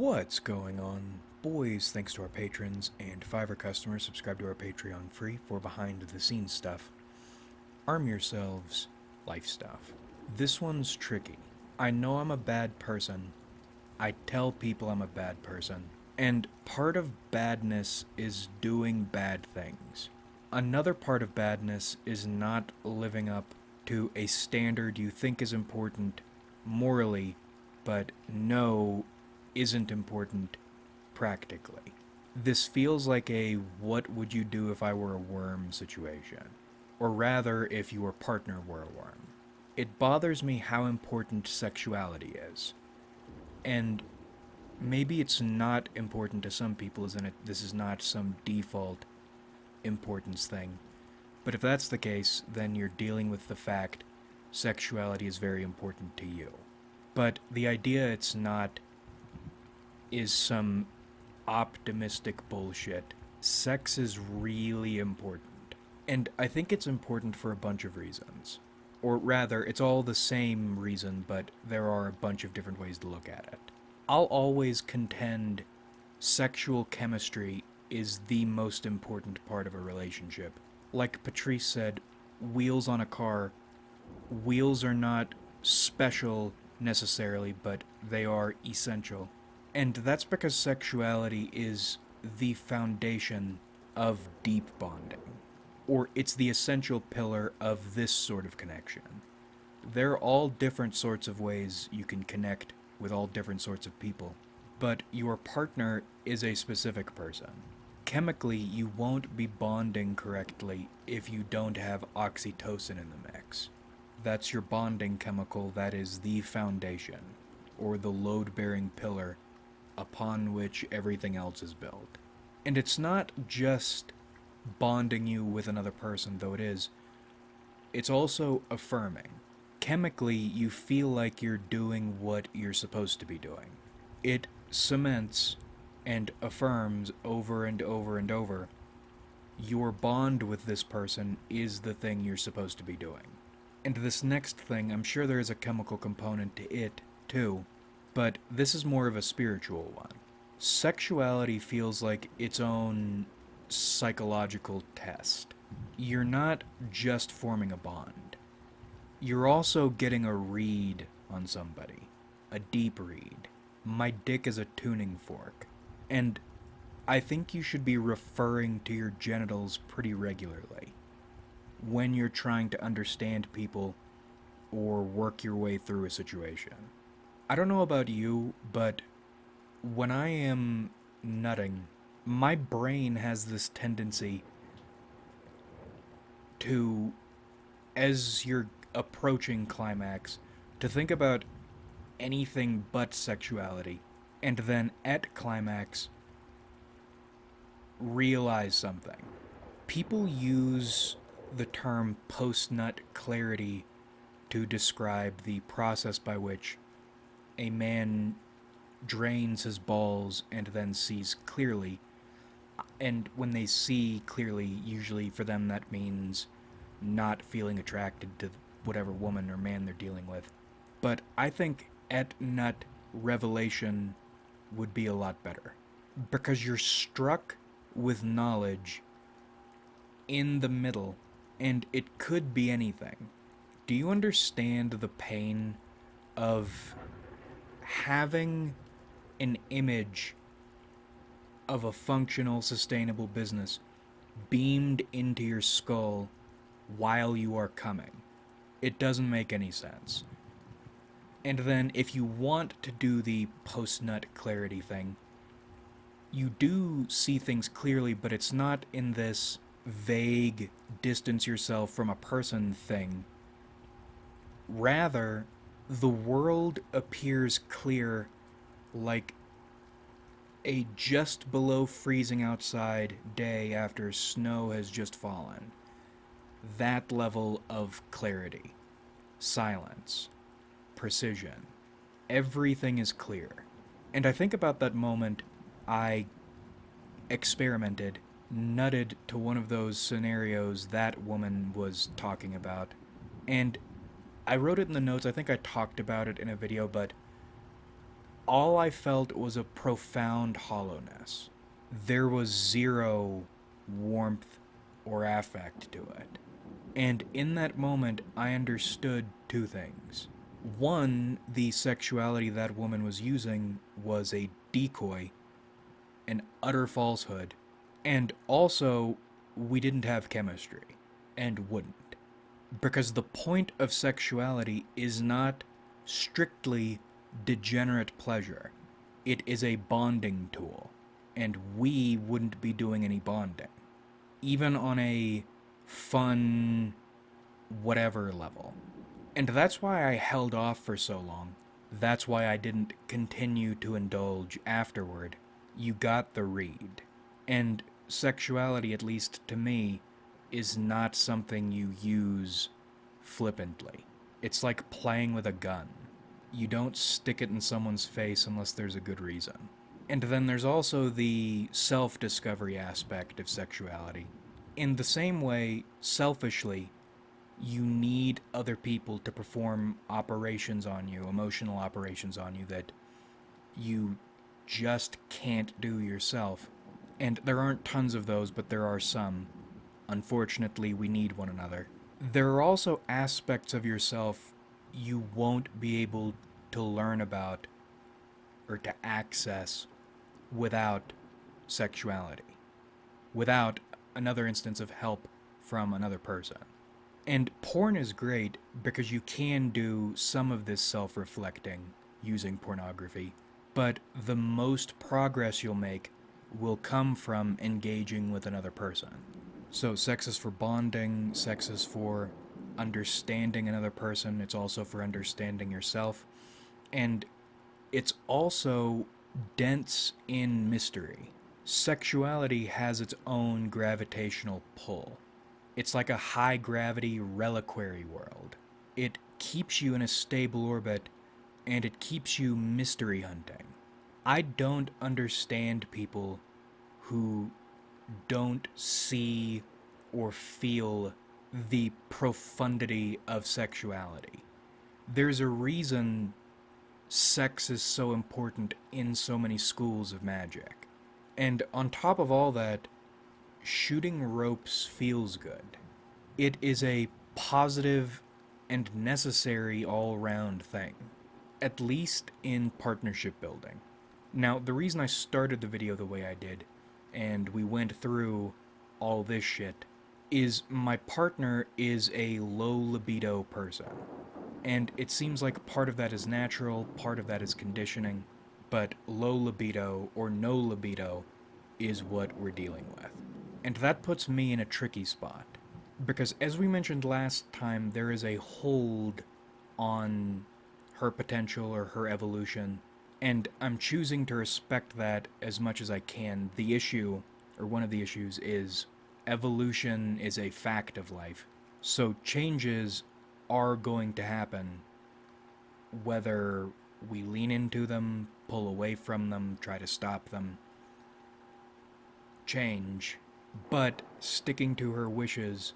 What's going on, boys? Thanks to our patrons and Fiverr customers, subscribe to our Patreon free for behind the scenes stuff. Arm yourselves, life stuff. This one's tricky. I know I'm a bad person. I tell people I'm a bad person. And part of badness is doing bad things. Another part of badness is not living up to a standard you think is important morally, but no, isn't important practically. This feels like a what would you do if I were a worm situation, or rather, if your partner were a worm. It bothers me how important sexuality is. And maybe it's not important to some people, as in this is not some default importance thing. But if that's the case, then you're dealing with the fact sexuality is very important to you. But the idea it's not is some optimistic bullshit. Sex is really important. And I think it's important for a bunch of reasons. Or rather, it's all the same reason, but there are a bunch of different ways to look at it. I'll always contend sexual chemistry is the most important part of a relationship. Like Patrice said, wheels on a car, wheels are not special necessarily, but they are essential. And that's because sexuality is the foundation of deep bonding. Or it's the essential pillar of this sort of connection. There are all different sorts of ways you can connect with all different sorts of people, but your partner is a specific person. Chemically, you won't be bonding correctly if you don't have oxytocin in the mix. That's your bonding chemical that is the foundation, or the load-bearing pillar upon which everything else is built. And it's not just bonding you with another person, though it is. It's also affirming. Chemically, you feel like you're doing what you're supposed to be doing. It cements and affirms over and over and over your bond with this person is the thing you're supposed to be doing. And this next thing, I'm sure there is a chemical component to it, too, but this is more of a spiritual one. Sexuality feels like its own psychological test. You're not just forming a bond. You're also getting a read on somebody. A deep read. My dick is a tuning fork. And I think you should be referring to your genitals pretty regularly when you're trying to understand people or work your way through a situation. I don't know about you, but when I am nutting, my brain has this tendency to, as you're approaching climax, to think about anything but sexuality, and then at climax, realize something. People use the term post-nut clarity to describe the process by which a man drains his balls and then sees clearly. And when they see clearly, usually for them that means not feeling attracted to whatever woman or man they're dealing with. But I think at nut revelation would be a lot better. Because you're struck with knowledge in the middle, and it could be anything. Do you understand the pain of having an image of a functional, sustainable business beamed into your skull while you are coming? It doesn't make any sense. And then if you want to do the post-nut clarity thing, you do see things clearly, but it's not in this vague distance yourself from a person thing. Rather, the world appears clear like a just below freezing outside day after snow has just fallen. That level of clarity, silence, precision. Everything is clear. And I think about that moment I experimented, nutted to one of those scenarios that woman was talking about. And I wrote it in the notes, I think I talked about it in a video, but all I felt was a profound hollowness. There was zero warmth or affect to it. And in that moment, I understood two things. One, the sexuality that woman was using was a decoy, an utter falsehood, and also, we didn't have chemistry, and wouldn't. Because the point of sexuality is not strictly degenerate pleasure, it is a bonding tool, and we wouldn't be doing any bonding. Even on a fun, whatever level. And that's why I held off for so long. That's why I didn't continue to indulge afterward. You got the read. And sexuality, at least to me, is not something you use flippantly. It's like playing with a gun. You don't stick it in someone's face unless there's a good reason. And then there's also the self discovery aspect of sexuality. In the same way, selfishly, you need other people to perform operations on you, emotional operations on you, that you just can't do yourself. And there aren't tons of those, but there are some. Unfortunately, we need one another. There are also aspects of yourself you won't be able to learn about or to access without sexuality, without another instance of help from another person. And porn is great because you can do some of this self reflecting using pornography, but the most progress you'll make will come from engaging with another person. So, sex is for bonding, sex is for understanding another person, it's also for understanding yourself, and it's also dense in mystery. Sexuality has its own gravitational pull. It's like a high gravity reliquary world. It keeps you in a stable orbit, and it keeps you mystery hunting. I don't understand people who don't see or feel the profundity of sexuality. There's a reason sex is so important in so many schools of magic. And on top of all that, shooting ropes feels good. It is a positive and necessary all round thing, at least in partnership building. Now, the reason I started the video the way I did, and we went through all this shit, is my partner is a low libido person. And it seems like part of that is natural, part of that is conditioning, but low libido or no libido is what we're dealing with. And that puts me in a tricky spot. Because as we mentioned last time, there is a hold on her potential or her evolution, and I'm choosing to respect that as much as I can. The issue, or one of the issues, is evolution is a fact of life. So changes are going to happen, whether we lean into them, pull away from them, try to stop them. Change. But sticking to her wishes,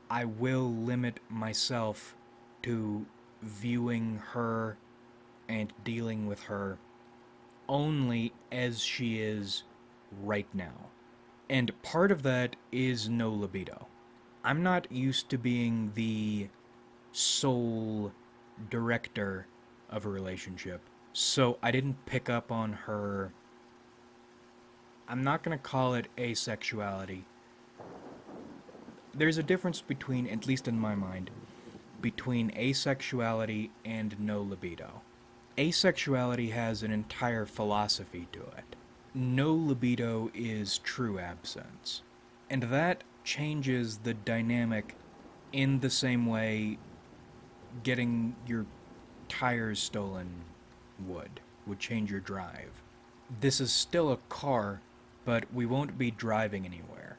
I will limit myself to viewing her and dealing with her only as she is right now. And part of that is no libido. I'm not used to being the sole director of a relationship, so I didn't pick up on her. I'm not going to call it asexuality. There's a difference between, at least in my mind, between asexuality and no libido. Asexuality has an entire philosophy to it. No libido is true absence. And that changes the dynamic in the same way getting your tires stolen would change your drive. This is still a car, but we won't be driving anywhere.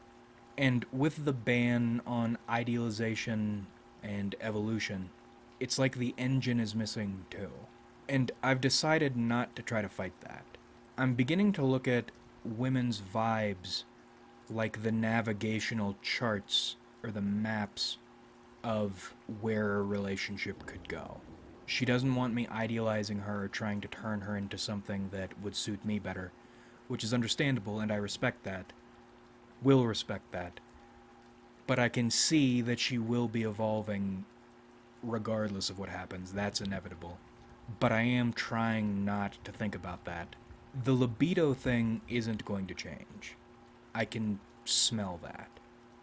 And with the ban on idealization and evolution, it's like the engine is missing too. And I've decided not to try to fight that. I'm beginning to look at women's vibes like the navigational charts or the maps of where a relationship could go. She doesn't want me idealizing her or trying to turn her into something that would suit me better, which is understandable, and I respect that. Will respect that. But I can see that she will be evolving regardless of what happens. That's inevitable. But I am trying not to think about that. The libido thing isn't going to change. I can smell that.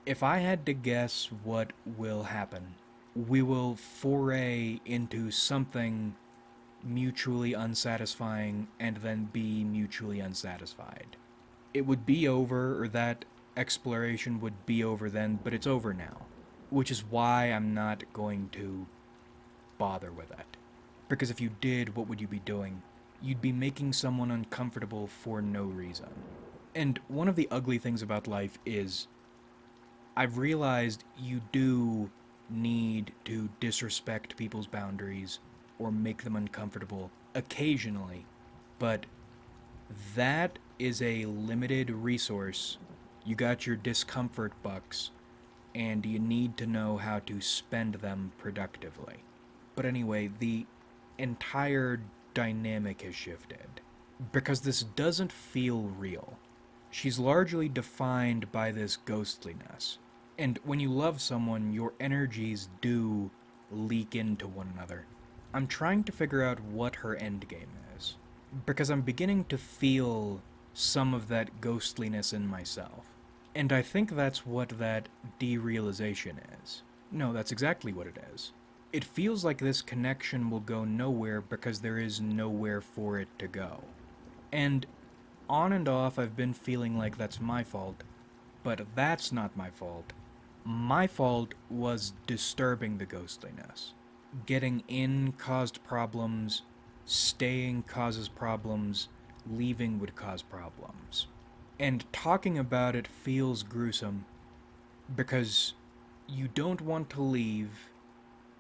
If I had to guess what will happen, we will foray into something mutually unsatisfying and then be mutually unsatisfied. It would be over, or that exploration would be over then, but it's over now. Which is why I'm not going to bother with it. Because if you did, what would you be doing? You'd be making someone uncomfortable for no reason. And one of the ugly things about life is I've realized you do need to disrespect people's boundaries or make them uncomfortable occasionally, but that is a limited resource. You got your discomfort bucks, and you need to know how to spend them productively. But anyway, the entire dynamic has shifted. Because this doesn't feel real. She's largely defined by this ghostliness. And when you love someone, your energies do leak into one another. I'm trying to figure out what her endgame is. Because I'm beginning to feel some of that ghostliness in myself. And I think that's what that derealization is. No, that's exactly what it is. It feels like this connection will go nowhere because there is nowhere for it to go. And on and off, I've been feeling like that's my fault, but that's not my fault. My fault was disturbing the ghostliness. Getting in caused problems, staying causes problems, leaving would cause problems. And talking about it feels gruesome because you don't want to leave,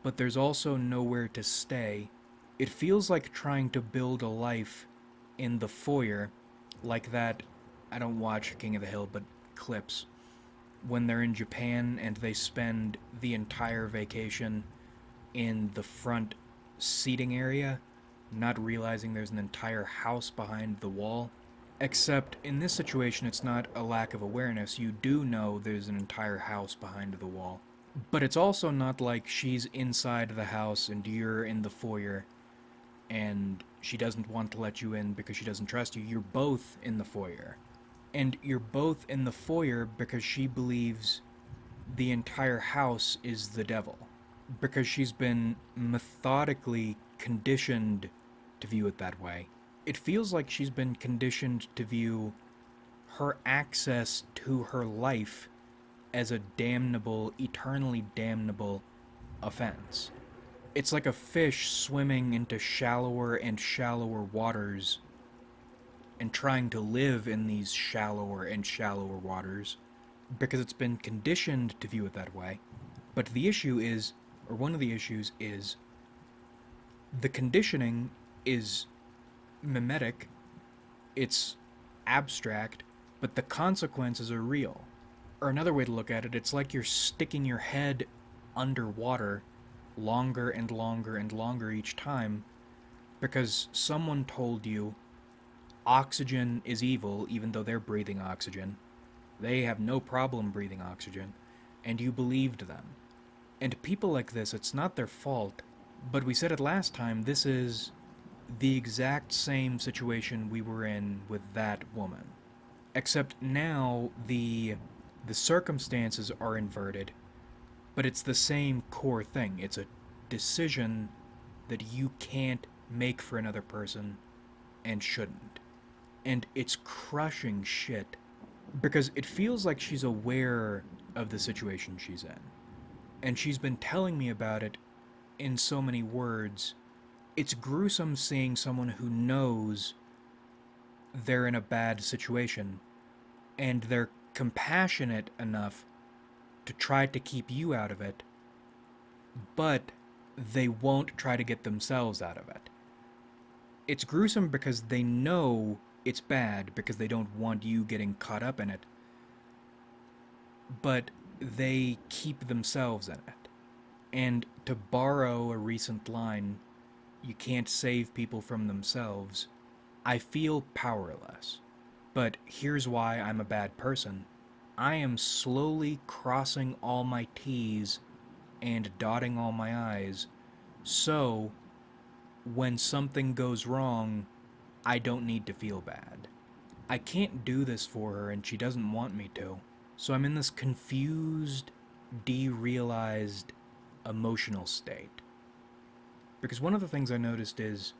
but there's also nowhere to stay. It feels like trying to build a life in the foyer, like that. I don't watch King of the Hill, but clips when they're in Japan and they spend the entire vacation in the front seating area, not realizing there's an entire house behind the wall. Except in this situation, it's not a lack of awareness. You do know there's an entire house behind the wall. But it's also not like she's inside the house and you're in the foyer and she doesn't want to let you in because she doesn't trust you. You're both in the foyer. And you're both in the foyer because she believes the entire house is the devil. Because she's been methodically conditioned to view it that way. It feels like she's been conditioned to view her access to her life as a damnable, eternally damnable offense. It's like a fish swimming into shallower and shallower waters and trying to live in these shallower and shallower waters because it's been conditioned to view it that way. But the issue is, or one of the issues is, the conditioning is mimetic, it's abstract, but the consequences are real. Or another way to look at it, it's like you're sticking your head underwater longer and longer and longer each time because someone told you oxygen is evil even though they're breathing oxygen. They have no problem breathing oxygen, and you believed them. And people like this, it's not their fault, but we said it last time, this is the exact same situation we were in with that woman. Except now the circumstances are inverted, but it's the same core thing. It's a decision that you can't make for another person and shouldn't. And it's crushing shit because it feels like she's aware of the situation she's in. And she's been telling me about it in so many words. It's gruesome seeing someone who knows they're in a bad situation and they're compassionate enough to try to keep you out of it, but they won't try to get themselves out of it. It's gruesome because they know it's bad because they don't want you getting caught up in it, but they keep themselves in it. And to borrow a recent line, you can't save people from themselves, I feel powerless. But here's why I'm a bad person. I am slowly crossing all my T's and dotting all my I's, so when something goes wrong, I don't need to feel bad. I can't do this for her and she doesn't want me to. So I'm in this confused, derealized emotional state. Because one of the things I noticed is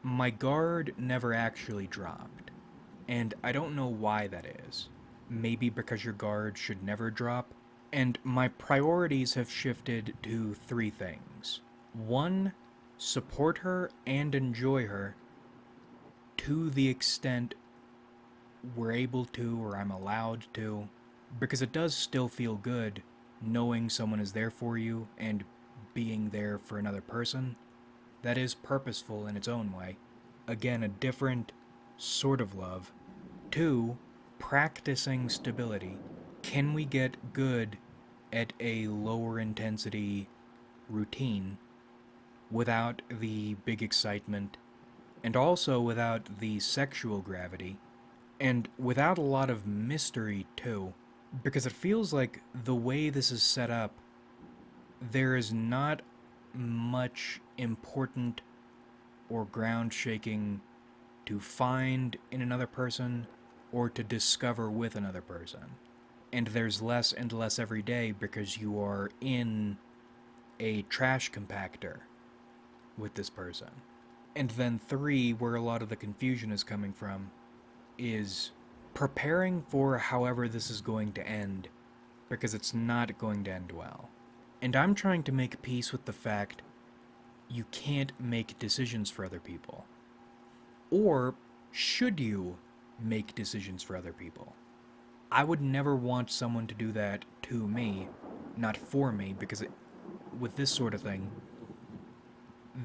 my guard never actually dropped. And I don't know why that is. Maybe because your guard should never drop. And my priorities have shifted to three things. One, support her and enjoy her to the extent we're able to or I'm allowed to. Because it does still feel good knowing someone is there for you and being there for another person. That is purposeful in its own way. Again, a different sort of love. Two, practicing stability. Can we get good at a lower intensity routine without the big excitement and also without the sexual gravity and without a lot of mystery too? Because it feels like the way this is set up, there is not much important or ground shaking to find in another person or to discover with another person. And there's less and less every day because you are in a trash compactor with this person. And then three, where a lot of the confusion is coming from, is preparing for however this is going to end, because it's not going to end well. And I'm trying to make peace with the fact you can't make decisions for other people. Or should you make decisions for other people? I would never want someone to do that to me, not for me, because with this sort of thing,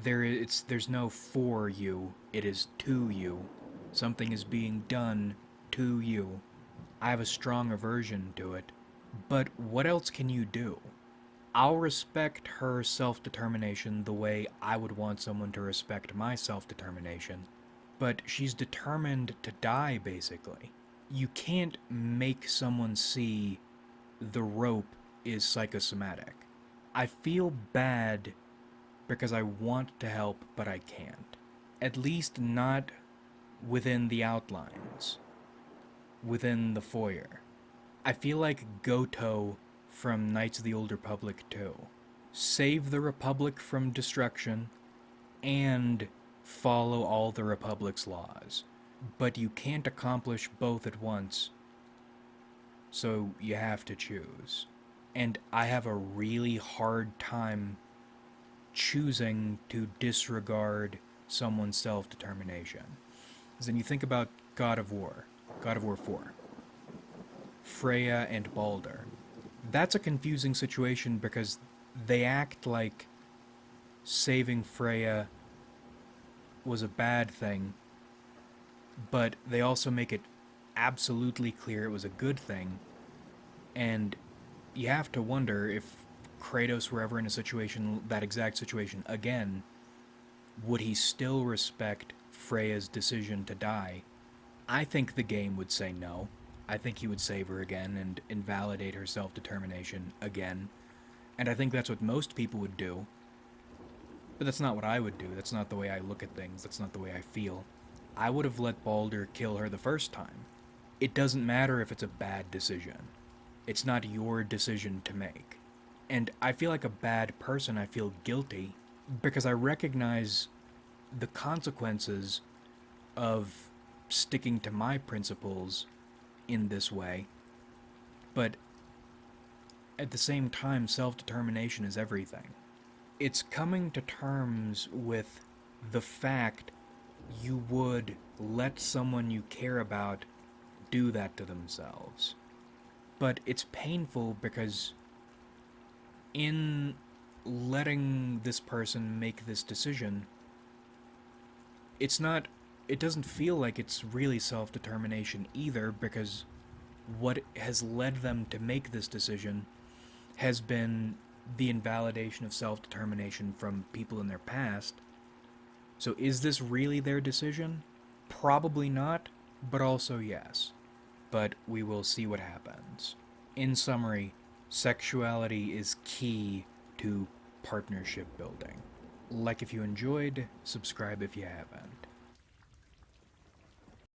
there's no for you, it is to you. Something is being done to you. I have a strong aversion to it. But what else can you do? I'll respect her self-determination the way I would want someone to respect my self-determination. But she's determined to die, basically. You can't make someone see the rope is psychosomatic. I feel bad because I want to help, but I can't. At least not within the outlines, within the foyer. I feel like Goto from Knights of the Old Republic 2. Save the Republic from destruction and follow all the Republic's laws. But you can't accomplish both at once, so you have to choose. And I have a really hard time choosing to disregard someone's self-determination. Because then you think about God of War 4, Freya and Balder. That's a confusing situation because they act like saving Freya was a bad thing, but they also make it absolutely clear it was a good thing. And you have to wonder if Kratos were ever in a situation, that exact situation again, would he still respect Freya's decision to die? I think the game would say no. I think he would save her again and invalidate her self-determination again. And I think that's what most people would do. But that's not what I would do. That's not the way I look at things. That's not the way I feel. I would have let Balder kill her the first time. It doesn't matter if it's a bad decision. It's not your decision to make. And I feel like a bad person. I feel guilty because I recognize the consequences of sticking to my principles in this way. But at the same time, self-determination is everything. It's coming to terms with the fact you would let someone you care about do that to themselves. But it's painful because in letting this person make this decision, it doesn't feel like it's really self-determination either, because what has led them to make this decision has been the invalidation of self-determination from people in their past, So is this really their decision? Probably not, but also yes. But we will see what happens. In summary, sexuality is key to partnership building. Like if you enjoyed, subscribe if you haven't.